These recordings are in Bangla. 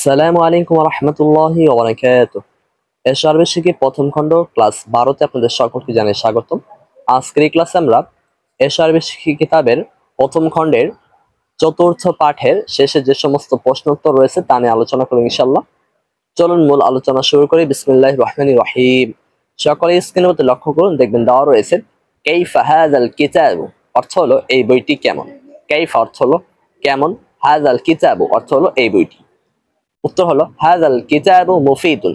আসসালামু আলাইকুম ওয়া রাহমাতুল্লাহি ওয়া বারাকাতুহু। এশার বেশিকে প্রথম খণ্ড ক্লাস 12 তে আপনাদের সকলকে জানাই স্বাগতম। আজকের এই ক্লাসে আমরা এশার বেশিকি কিতাবের প্রথম খণ্ডের চতুর্থ পাঠের শেষে যে সমস্ত প্রশ্ন উত্তর রয়েছে তা নিয়ে আলোচনা করব ইনশাআল্লাহ। চলুন মূল আলোচনা শুরু করি। বিসমিল্লাহির রহমানির রহিম। সকলে স্ক্রিনের মধ্যে লক্ষ্য করুন, দেখবেন দেওয়া রয়েছে কাইফা হাযাল কিতাবু, অর্থ হলো এই বইটি কেমন। কাইফা অর্থ হলো কেমন, হাযাল কিতাবু অর্থ হলো এই বইটি। উত্তর হলো হাযাল কিতাবু মুফিদুন,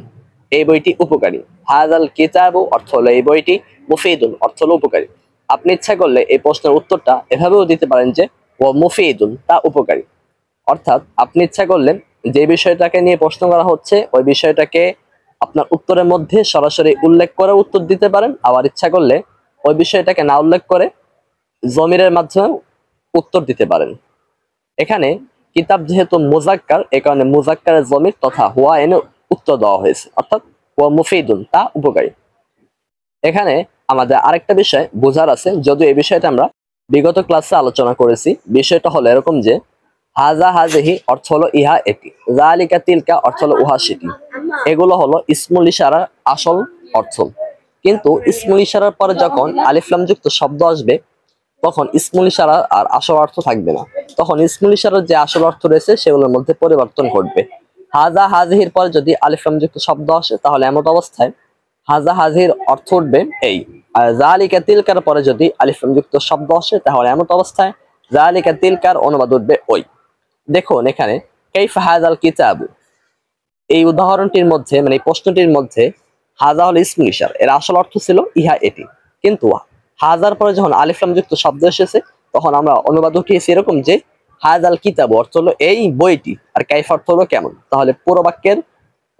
এই বইটি উপকারী। হাযাল কিতাবু অর্থ হলো এই বইটি, মুফিদুন অর্থ হলো উপকারী। আপনি ইচ্ছা করলে এই প্রশ্নের উত্তরটা এভাবেও দিতে পারেন যে ওয়া মুফিদুন, তা উপকারী। অর্থাৎ আপনি ইচ্ছা করলেন যে বিষয়টাকে নিয়ে প্রশ্ন করা হচ্ছে ওই বিষয়টাকে আপনার উত্তরের মধ্যে সরাসরি উল্লেখ করে উত্তর দিতে পারেন, আবার ইচ্ছা করলে ওই বিষয়টাকে না উল্লেখ করে জমিরের মাধ্যমে উত্তর দিতে পারেন। এখানে কিতাব যেহেতু মুজাক্কার, এই কারণে মুজাক্কারের জমির তথা হুয়া এনে উত্তর দেওয়া হয়েছে, অর্থাৎ হুয়া মুফিদুন, তা উপকারী। এখানে আমাদের আরেকটা বিষয় বোঝার আছে, যদিও এই বিষয়টা আমরা বিগত ক্লাসে আলোচনা করেছি। বিষয়টা হলো এরকম যে হাজা হাজিহি অর্থ হলো ইহা এটি, যালিকা তিলকা অর্থ হলো উহা সেটি। এগুলো হলো ইসমুল ইশারার আসল অর্থ। কিন্তু ইসমুল ইশারার পরে যখন আলিফ লাম যুক্ত শব্দ আসবে তখন ইসমুল ইশারা আর আসল অর্থ থাকবে না, তখন ইসমুল ইশারার যে আসল অর্থ রয়েছে সেগুলোর মধ্যে পরিবর্তন ঘটবে। হাজা হাজিহির পরে যদি আলিফ লাম যুক্ত শব্দ আসে তাহলে এমন অবস্থায় হাজা হাজির অর্থ উঠবে এই, আর যালিকা তিলকার পরে যদি আলিফ লাম যুক্ত শব্দ আসে তাহলে এমন অবস্থায় যালিকা তিলকার অনুবাদ উঠবে ওই। দেখুন এখানে কাইফা হাযাল কিতাবু, এই উদাহরণটির মধ্যে মানে এই প্রশ্নটির মধ্যে হাজা হলো ইসমুল ইশারা, এর আসল অর্থ ছিল ইহা এটি। কিন্তু হাজার পরে যখন আলিফ লাম যুক্ত শব্দ এসেছে তখন আমরা অনুবাদ উঠিয়েছি এরকম যে হাযাল কিতাবু অর্থ হলো এই বইটি, আর কাইফা অর্থ হলো কেমন। তাহলে পুরো বাক্যের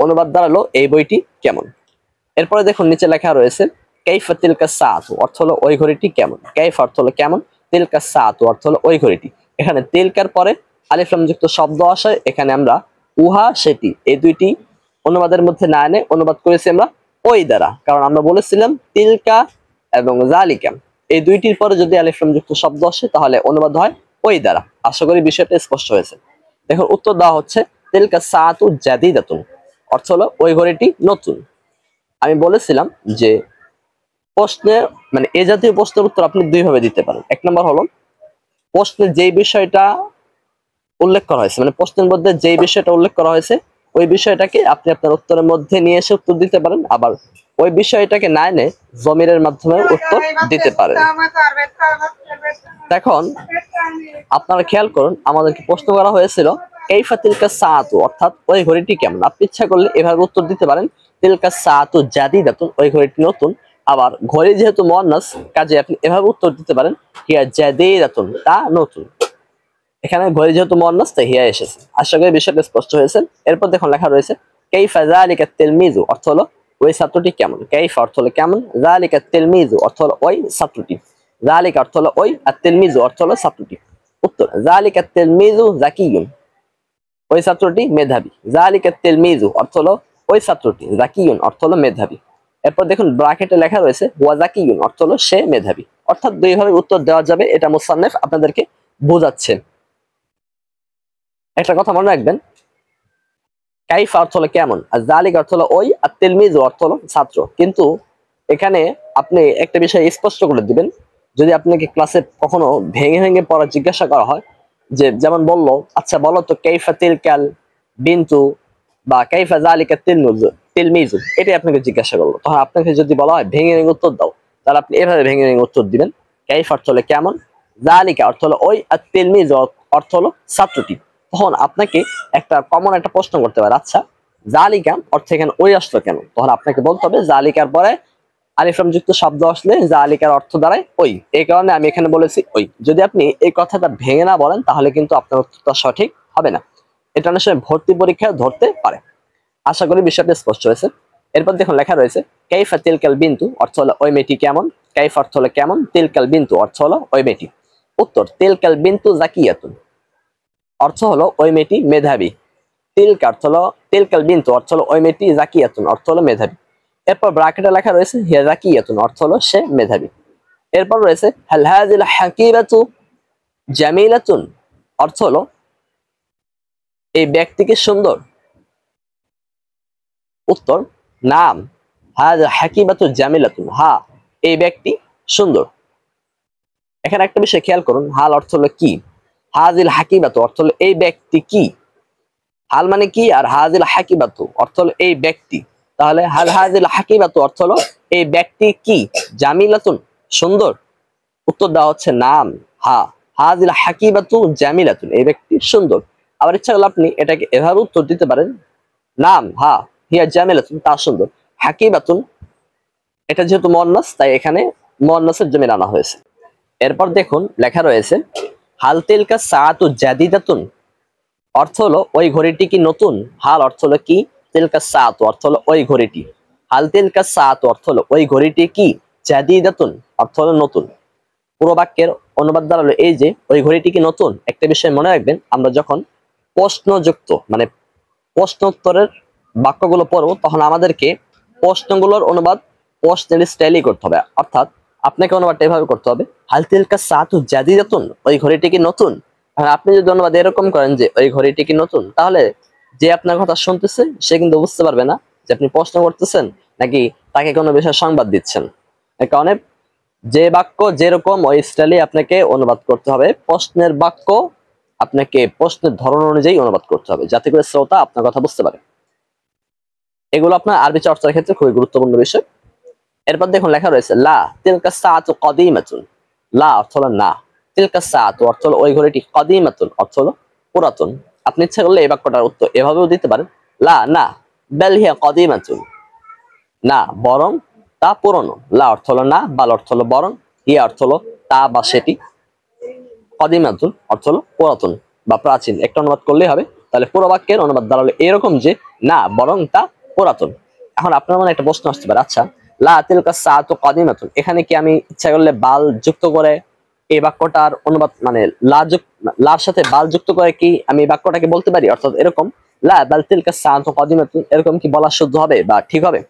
অনুবাদ দাঁড়ালো এই বইটি কেমন। এরপরে দেখুন নিচে লেখা রয়েছে কাইফা তিলকা সাআতু, অর্থ হলো ওই ঘড়িটি কেমন। কাইফা অর্থ হলো কেমন, তিলকা সাআতু অর্থ হলো ওই ঘড়িটি। এখানে তিলকার পরে আলিফ লাম যুক্ত শব্দ আসায় এখানে আমরা উহা সেটি এই দুইটি অনুবাদের মধ্যে না এনে অনুবাদ করেছি আমরা ওই দ্বারা, কারণ আমরা বলেছিলাম তিলকা এবং যালিকা এই দুইটির পরে যদি আলিফ লাম যুক্ত শব্দ আসে তাহলে অনুবাদ হয় ওই দ্বারা। আশা করি বিষয়টা স্পষ্ট হয়েছে। দেখুন উত্তর দেওয়া হচ্ছে তিলকা সাআতু জাদিদাতুন, অর্থ হলো ওই ঘড়িটি নতুন। আমি বলেছিলাম যে প্রশ্নে মানে এ জাতীয় প্রশ্নের উত্তর আপনি দুই ভাবে দিতে পারেন। এক নম্বর হলো প্রশ্নের যেই বিষয়টা উল্লেখ করা হয়েছে, মানে প্রশ্নের মধ্যে যেই বিষয়টা উল্লেখ করা হয়েছে ওই বিষয়টাকে আপনি আপনার উত্তরের মধ্যে নিয়ে এসে উত্তর দিতে পারেন, আবার ওই বিষয়টাকে না এনে জমিরের মাধ্যমে উত্তর দিতে পারেন। এখন আপনারা খেয়াল করুন, আমাদেরকে প্রশ্ন করা হয়েছিল কাইফা তিলকা সাআতু, অর্থাৎ ওই ঘড়িটি কেমন। আপনি ইচ্ছা করলে এভাবে উত্তর দিতে পারেন তিলকা সাআতু জাদিদাতুন, ওই ঘড়িটি নতুন। আবার ঘড়ি যেহেতু মুয়ান্নাস কাজে আপনি এভাবে উত্তর দিতে পারেন হিয়া জাদিদাতুন, তা নতুন। এখানে ঘড়ি যেহেতু মুয়ান্নাস তাই হিয়া এসেছে। আশা করি বিষয়টা স্পষ্ট হয়েছে। এরপর দেখুন লেখা রয়েছে কাইফা যালিকা তিলমিজু, অর্থ হলো ওই ছাত্রটি কেমন। কাইফা অর্থ হলো কেমন, যালিকা তিলমিজু অর্থ হলো ওই ছাত্রটি। যালিকা অর্থ হলো ওই, আর তিলমিজু অর্থ হলো ছাত্রটি। উত্তর যালিকা তিলমিজু যাকিয়ুন, ওই ছাত্রটি মেধাবী। যালিকা তিলমিজু অর্থ হলো ওই ছাত্রটি, যাকিয়ুন অর্থ হলো মেধাবী। এরপর দেখুন ব্র্যাকেটে লেখা রয়েছে ওয়া যাকিয়ুন, অর্থ হলো সে মেধাবী। অর্থাৎ দুই ভাবে উত্তর দেওয়া যাবে, এটা মুসান্নিফ আপনাদেরকে বোঝাচ্ছেন। একটা কথা মনে রাখবেন, কাইফা অর্থ হলো কেমন, আর যালিকা অর্থ হলো ওই, আর তিলমিজু অর্থ হলো ছাত্র। কিন্তু এখানে আপনি একটা বিষয় স্পষ্ট করে দিবেন, যদি আপনাকে ক্লাসে কখনো ভেঙে ভেঙে পড়া জিজ্ঞাসা করা হয়, যে যেমন বললো আচ্ছা বলো তো কাইফা তিলকাল বিন্তু বা কাইফা যালিকা তিলমিজু, এটাই আপনাকে জিজ্ঞাসা করলো, তখন আপনাকে যদি বলা হয় ভেঙে ভেঙে উত্তর দাও, তাহলে আপনি এভাবে ভেঙে ভেঙে উত্তর দিবেন। কাইফা অর্থ হলো কেমন, যালিকা অর্থ হলো ওই, আর তিলমিজু অর্থ হলো ছাত্রটি। তখন আপনাকে একটা কমন একটা প্রশ্ন করতে পারে, আচ্ছা জালিকা অর্থ এখানে ওই আসলো কেন। তখন আপনাকে বলতে হবে জালিকার পরে আলিফ লাম যুক্ত শব্দ আসলে জালিকার অর্থ দাঁড়ায় ওই, এই কারণে আমি এখানে বলেছি ওই। যদি আপনি এই কথাটা ভেঙে না বলেন তাহলে কিন্তু আপনার উত্তরটা সঠিক হবে না। এটা অনেক সময় ভর্তি পরীক্ষায় ধরতে পারে। আশা করি বিষয়টা স্পষ্ট হয়েছে। এরপর দেখুন লেখা রয়েছে কাইফা তিলকাল বিন্তু, অর্থ হলো ওই মেয়েটি কেমন। কাইফা অর্থ হলো কেমন, তিলকাল বিন্তু অর্থ হলো ওই মেয়েটি। উত্তর তিলকাল বিন্তু জাকিয়াতুন, অর্থ হলো ওই মেয়েটি মেধাবী। তিলকা অর্থ হলো তিলকাল বিন্তু অর্থ হলো ওই মেয়েটি জাকিয়াতুন অর্থ হলো মেধাবী। এরপর ব্র্যাকেটে লেখা রয়েছে হিয়া জাকিয়াতুন, অর্থ হলো সে মেধাবী। এরপর রয়েছে হাল হাযিল হাকিবাতু জামিলাতুন, অর্থ হলো এই ব্যক্তিকে সুন্দর। উত্তর নাম হাযা হাকিবাতু জামিলাতুন, হ্যাঁ এই ব্যক্তি সুন্দর। এখানে একটা বিষয় খেয়াল করুন, হাল অর্থ হলো কি, হাযিল হাকিবাতু অর্থ হলো এই ব্যক্তি কি। হাল মানে কি আর হাযিল হাকিবাতু অর্থ হলো এই ব্যক্তি। তাহলে হাল হাযিল হাকিবাতু অর্থ হলো এই ব্যক্তি কি জামিলাতুন সুন্দর। উত্তর দেওয়া হচ্ছে নাম, হ্যাঁ হাযিল হাকিবাতু জামিলাতুন এই ব্যক্তি সুন্দর। আবার ইচ্ছা করলে আপনি এটাকে এভাবে উত্তর দিতে পারেন, নাম হ্যাঁ হিয়া জামিলাতুন তা সুন্দর, হাকিবাতুন এটা যেহেতু মুয়ান্নাস তাই এখানে মুয়ান্নাসের জমির আনা হয়েছে। এরপর দেখুন লেখা রয়েছে হাল তিলকা সাআতু জাদিদাতুন, অর্থ হলো ওই ঘড়িটি কি নতুন। হাল অর্থ হলো কি, তিলকা সাআতু অর্থ হলো ওই ঘড়িটি, হাল তিলকা সাআতু অর্থ হলো ওই ঘড়িটি কি, জাদিদাতুন অর্থ হলো নতুন। পুরো বাক্যের অনুবাদ দাঁড়ালো এই যে ওই ঘড়িটি কি নতুন। একটা বিষয় মনে রাখবেন, আমরা যখন প্রশ্নযুক্ত মানে প্রশ্নোত্তরের বাক্যগুলো পড়বো তখন আমাদেরকে প্রশ্নগুলোর অনুবাদ প্রশ্নের স্টাইলই করতে হবে। অর্থাৎ আপনাকে অনুবাদটা এভাবে করতে হবে, হাল তিলকা সাআতু জাদিদাতুন ওই ঘড়িটি কি নতুন। আর আপনি যদি অনুবাদ এরকম করেন যে ওই ঘড়িটি কি নতুন, তাহলে যে আপনার কথা শুনতেছে সে কিন্তু বুঝতে পারবে না যে আপনি প্রশ্ন করতেছেন নাকি তাকে কোনো বিষয়ে সংবাদ দিচ্ছেন। এ কারণে যে বাক্য যেরকম ওই স্টাইলে আপনাকে অনুবাদ করতে হবে। প্রশ্নের বাক্য আপনাকে প্রশ্নের ধরন অনুযায়ী অনুবাদ করতে হবে যাতে করে শ্রোতা আপনার কথা বুঝতে পারে। এগুলো আপনার আরবি চর্চার ক্ষেত্রে খুবই গুরুত্বপূর্ণ বিষয়। এরপর দেখুন লেখা রয়েছে লা তিলকা সাআতু কদিমাতুন, লা অর্থ হলো না, তিলকা সাআতু অর্থ হলো ওই ঘড়িটি, কদিমাতুন অর্থ হলো পুরাতন। আপনি ইচ্ছা করলে এই বাক্যটার উত্তর এভাবেও দিতে পারেন, লা না বাল হিয়া কদিমাতুন, না বরং তা পুরনো। লা অর্থ হলো না, বাল অর্থ হলো বরং, হিয়া অর্থ হলো তা বা সেটি, কদিমাতুন অর্থ হলো পুরাতন বা প্রাচীন। একটা অনুবাদ করলেই হবে। তাহলে পুরো বাক্যের অনুবাদ দাঁড়ালো এরকম যে না বরং তা পুরাতন। এখন আপনার মনে একটা প্রশ্ন আসতে পারে, আচ্ছা লা তিলকা সাআতু কদিমাতুন এখানে কি আমি ইচ্ছা করলে বাল যুক্ত করে এই বাক্যটার অনুবাদ মানে লার সাথে বাল যুক্ত করে কি আমি বাক্যটাকে বলতে পারি? অর্থাৎ এরকম লা বাল তিলকা সাআতু কদিমাতুন এরকম কি বলা শুদ্ধ হবে বা ঠিক হবে?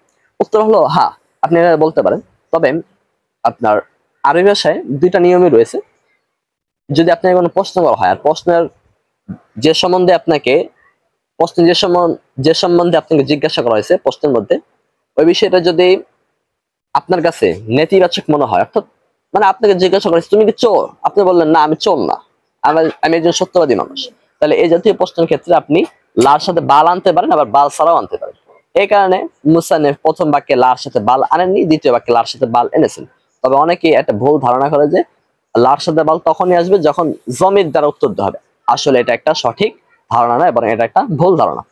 উত্তর হলো হ্যাঁ, আপনি এটা বলতে পারেন। তবে আপনার আরবি ভাষায় দুইটা নিয়মই রয়েছে। যদি আপনাকে কোনো প্রশ্ন করা হয় আর প্রশ্নের যে সম্বন্ধে আপনাকে প্রশ্নের যে সম্বন্ধে আপনাকে জিজ্ঞাসা করা হয়েছে প্রশ্নের মধ্যে ওই বিষয়টা যদি আপনার কাছে নেতিবাচক মনে হয়, অর্থাৎ মানে আপনাকে জিজ্ঞাসা করেছে তুমি কি চোর, আপনি বললেন না আমি চোর না, আমি একজন সত্যবাদী মানুষ, তাহলে এই জাতীয় প্রশ্নের ক্ষেত্রে আপনি লার সাথে বাল আনতে পারেন, আবার বাল ছাড়াও আনতে পারেন। এই কারণে মুসান্নিফ প্রথম বাক্যে লার সাথে বাল আনেননি, দ্বিতীয় বাক্যে লার সাথে বাল এনেছেন। তবে অনেকে একটা ভুল ধারণা করে যে লার সাথে বাল তখনই আসবে যখন জমির দ্বারা উত্তর দিতে হবে। আসলে এটা একটা সঠিক ধারণা নয়, বরং এটা একটা ভুল ধারণা।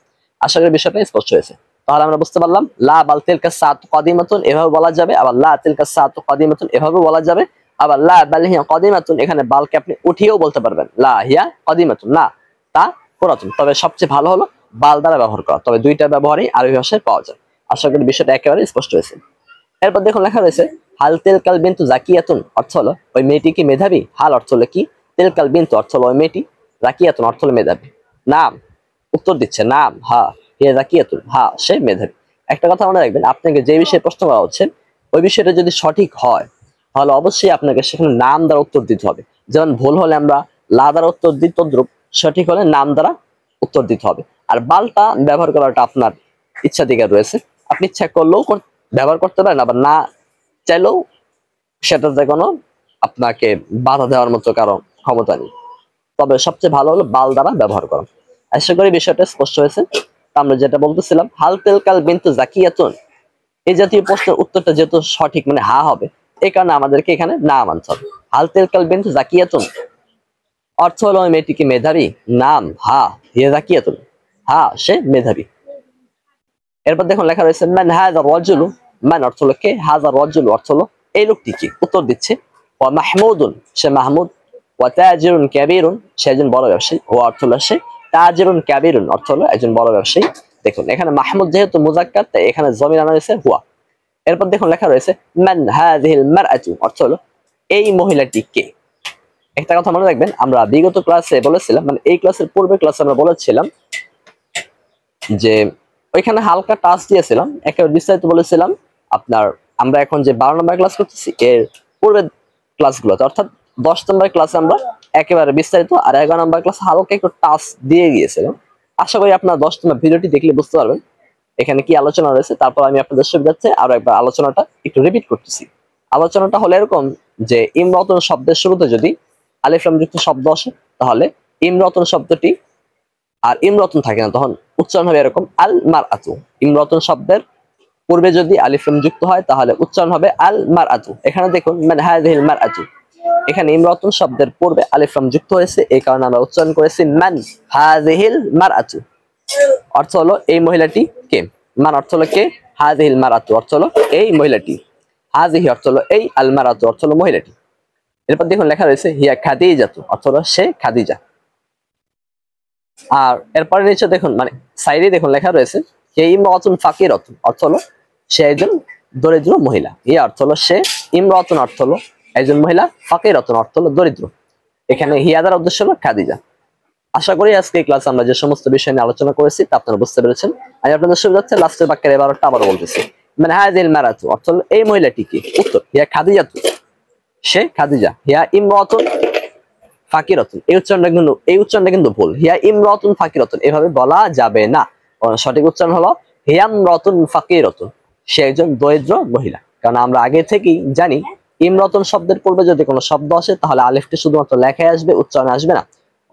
আশা করি বিষয়টা স্পষ্ট হয়েছে। তাহলে আমরা বুঝতে পারলাম লা বাল তিলকা সাআতু কদিমাতুন এভাবে বলা যাবে, আবার লা তিলকা সাআতু কদিমাতুন এভাবে বলা যাবে, আবার লা বাল হিয়া কদিমাতুন এখানে বালকে আপনি উঠিয়েও বলতে পারবেন, লা হিয়া কদিমাতুন না তা পুরাতন। তবে সবচেয়ে ভালো হলো বাল দ্বারা ব্যবহার করা। তবে দুইটা ব্যবহারই আরবি ভাষায় পাওয়া যায়। আশা করি বিষয়টা একেবারে স্পষ্ট হয়েছে। এরপর দেখুন লেখা রয়েছে হাল তিলকাল বিনতু জাকিয়াতুন অর্থ হলো ওই মেয়েটি কি মেধাবী। হাল অর্থ হলো কি, তিলকাল বিনতু অর্থ হলো ওই মেয়েটি, জাকিয়াতুন অর্থ হলো মেধাবী। নাম উত্তর দিচ্ছে নাম হ্যাঁ হিয়া জাকিয়াতুন, হ্যাঁ সে মেধাবী। একটা কথা মনে রাখবেন, আপনাকে যে বিষয়ে প্রশ্ন করা হচ্ছে ওই বিষয়টা যদি সঠিক হয় তাহলে অবশ্যই আপনাকে সেখানে নাম দ্বারা উত্তর দিতে হবে। যেমন ভুল হলে আমরা লা দ্বারা উত্তর দিই, তদ্রুপ সঠিক হলে নাম দ্বারা উত্তর দিতে হবে। আর বালটা ব্যবহার করাটা আপনার ইচ্ছাধিকার রয়েছে, আপনি ইচ্ছা করলেও ব্যবহার করতে পারেন, আবার না চাইলেও সেটাতে কোনো আপনাকে বাধা দেওয়ার মতো কারো ক্ষমতা নেই। তবে সবচেয়ে ভালো হলো বাল দ্বারা ব্যবহার করা। আশা করি বিষয়টা স্পষ্ট হয়েছে। আমরা যেটা বলতেছিলাম হাল তিলকাল বিনতু জাকিয়াতুন এই জাতীয় প্রশ্নের উত্তরটা যেহেতু সঠিক মানে হা হবে, এই কারণে আমাদেরকে এখানে নাম আনতে হবে। হাল তিলকাল বিনতু জাকিয়াতুন অর্থ হলো ওই মেয়েটি কি মেধাবী, নাম হা হিয়া জাকিয়াতুন, হা সে মেধাবী। এরপর দেখুন লেখা রয়েছে মান হাযা রাজুলু, মান অর্থ হলো কে, হাযা রাজুলু অর্থ হলো এই লোকটি কি। উত্তর দিচ্ছে ওয়া মাহমুদুন সে মাহমুদ, ওয়া তাজিরুন কাবীরুন সে একজন বড় ব্যবসায়ী, ওয়া অর্থ হলো সে, তাজিরুন কাবীরুন অর্থ হলো একজন বড় ব্যবসায়ী। দেখুন এখানে মাহমুদ যেহেতু মুযাক্কার তাই এখানে জমির আনা হয়েছে হুয়া। এরপর দেখুন লেখা রয়েছে মান হাযিহিল মারআতু অর্থ হলো এই মহিলাটি কে। একটা কথা মনে রাখবেন, আমরা বিগত ক্লাসে বলেছিলাম মানে এই ক্লাসের পূর্বে ক্লাসে আমরা বলেছিলাম যে ওইখানে হালকা টাচ দিয়েছিলাম, একেবারে বিস্তারিত বলেছিলাম আপনার আমরা এখন যে 12 নম্বর ক্লাস করতেছি এর পূর্বের ক্লাসগুলোতে, অর্থাৎ 10 নম্বর ক্লাসে আমরা একেবারে বিস্তারিত আর 11 নম্বর ক্লাসে হালকা একটু টাচ দিয়ে গিয়েছিলাম। আশা করি আপনার 10 নম্বর ভিডিওটি দেখলে বুঝতে পারবেন এখানে কি আলোচনা রয়েছে, তারপর আমি আপনাদের সুবিধার্থে আরো একবার আলোচনাটা একটু রিপিট করতেছি। আলোচনাটা হলো এরকম যে ইমরাতুন শব্দের শুরুতে যদি আলিফ লাম যুক্ত শব্দ আসে তাহলে ইমরাতুন শব্দটি আর ইমরাতুন থাকে না, তখন উচ্চারণ হবে এরকম আল মারআতু। ইমরাতুন শব্দের পূর্বে যদি আলিফ লাম যুক্ত হয় তাহলে উচ্চারণ হবে আল মারআতু। এখানে দেখুন মান হাযিহিল মারআতু, এখানে ইমরাতুন শব্দের পূর্বে আলিফ লাম যুক্ত হয়েছে, এই কারণে আমরা উচ্চারণ করেছি মান হাযিহিল মারআতু, অর্থ হলো এই মহিলাটি কে। মান অর্থ হলো কে, হাযিহিল মারআতু অর্থ হলো এই মহিলাটি, হাযিহি অর্থ হলো এই, আল মারআতু অর্থ হলো মহিলাটি। এরপর দেখুন লেখা রয়েছে হিয়া খাদিজাতু, অর্থ হলো সে খাদিজা। আর এরপরে নিচে দেখুন মানে সাইডে দেখুন লেখা রয়েছে হে ইমরাতুন ফাকিরাতুন, অর্থ হলো সে একজন দরিদ্র মহিলা। এই অর্থ হলো সে, ইমরাতুন অর্থ হলো একজন মহিলা, ফাকিরাতুন অর্থ হলো দরিদ্র। এখানে হিয়া দ্বারা উদ্দেশ্য হলো খাদিজা। আশা করি আজকে এই ক্লাসে আমরা যে সমস্ত বিষয় নিয়ে আলোচনা করেছি তা আপনারা বুঝতে পেরেছেন। আমি আপনাদের সুবিধার্থে লাস্টের বাক্যের এবারটা আবার বলতেছি, মানে হাযিহিল মারআতু অর্থ হলো এই মহিলাটি কি। উত্তর হিয়া খাদিজাতু, সে খাদিজা। হিয়া ইমরাতুন ফাকিরাতুন, এই উচ্চারণটা কিন্তু ভুল। হিয়া ইমরাতুন ফাকিরাতুন এভাবে বলা যাবে না, সঠিক উচ্চারণ হলো হিয়া ইমরাতুন ফাকিরাতুন, সে একজন দরিদ্র মহিলা। কারণ আমরা আগে থেকেই জানি ইমরাতুন শব্দের পূর্বে যদি কোনো শব্দ আসে তাহলে আলিফটি শুধুমাত্র লেখায় আসবে, উচ্চারণে আসবে না।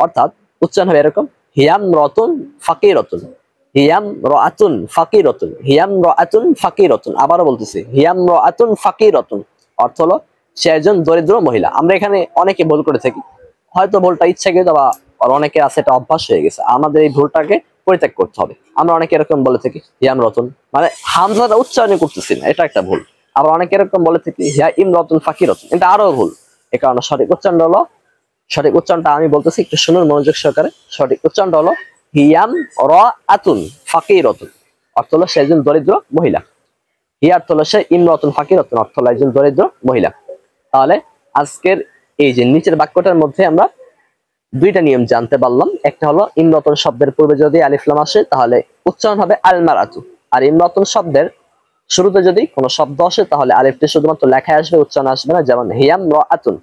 অর্থাৎ উচ্চারণ হবে এরকম হিয়াম রতুন ফাকিরাতুন, হিয়াম রাআতুন ফাকিরাতুন, হিয়াম রাআতুন ফাকিরাতুন। আবারও বলতেছি হিয়াম রাআতুন ফাকিরাতুন, অর্থ হলো সে একজন দরিদ্র মহিলা। আমরা এখানে অনেকে ভুল করে থাকি, হয়তো ভুলটা ইচ্ছাকৃত বা অনেকের আছে এটা অভ্যাস হয়ে গেছে, আমাদের এই ভুলটাকে পরিত্যাগ করতে হবে। আমরা অনেকে এরকম বলে থাকি হিয়াম রতন, মানে হামজাটা উচ্চারণ করতেছি না, এটা একটা ভুল। আবার অনেকে এরকম বলে থাকি হিয়া ইম রতন ফাকিরাতুন, এটা আরো ভুল। এ কারণে সঠিক উচ্চারণ হলো, সঠিক উচ্চারণটা আমি বলতেছি একটু শুনুন মনোযোগ সহকারে। সঠিক উচ্চারণটা হলো হিয়াম রাআতুন ফাকিরাতুন, অর্থ হলো সে একজন দরিদ্র মহিলা। হিয়া অর্থ হলো সে, ইমরাতুন ফাকিরাতুন অর্থ হলো একজন দরিদ্র মহিলা। তাহলে আজকের এই যে নিচের বাক্যটার মধ্যে আমরা দুইটা নিয়ম জানতে পারলাম। একটা হলো ইমরাতুন শব্দের পূর্বে যদি আলিফ লাম আসে তাহলে উচ্চারণ হবে আল মারআতু, আর ইমরাতুন শব্দের শুরুতে যদি কোনো শব্দ আসে তাহলে আলিফটি শুধুমাত্র লেখায় আসবে, উচ্চারণ আসবে না, যেমন হিয়াম রাআতুন।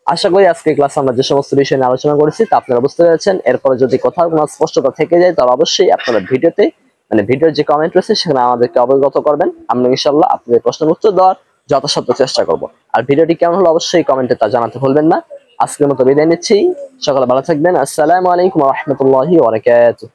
আশা করি আজকে ক্লাসে আমরা যে সমস্ত বিষয় নিয়ে আলোচনা করেছি তা আপনারা বুঝতে পেরেছেন। এরপরে যদি কোথাও কোনো স্পষ্টতা থেকে যায় তাহলে অবশ্যই আপনারা ভিডিওতে মানে ভিডিওর যে কমেন্ট রয়েছে সেখানে আমাদেরকে অবগত করবেন। আমরা ইনশাআল্লাহ আপনাদের প্রশ্নের উত্তর দেওয়ার যথাসাধ্য চেষ্টা করব। আর ভিডিওটি কেমন হলো অবশ্যই কমেন্টে তা জানাতে ভুলবেন না। আজকের মতো বিদায় নিচ্ছি, সকালে ভালো থাকবেন। আসসালামু আলাইকুম ওয়া রাহমাতুল্লাহি ওয়া বারাকাতুহু।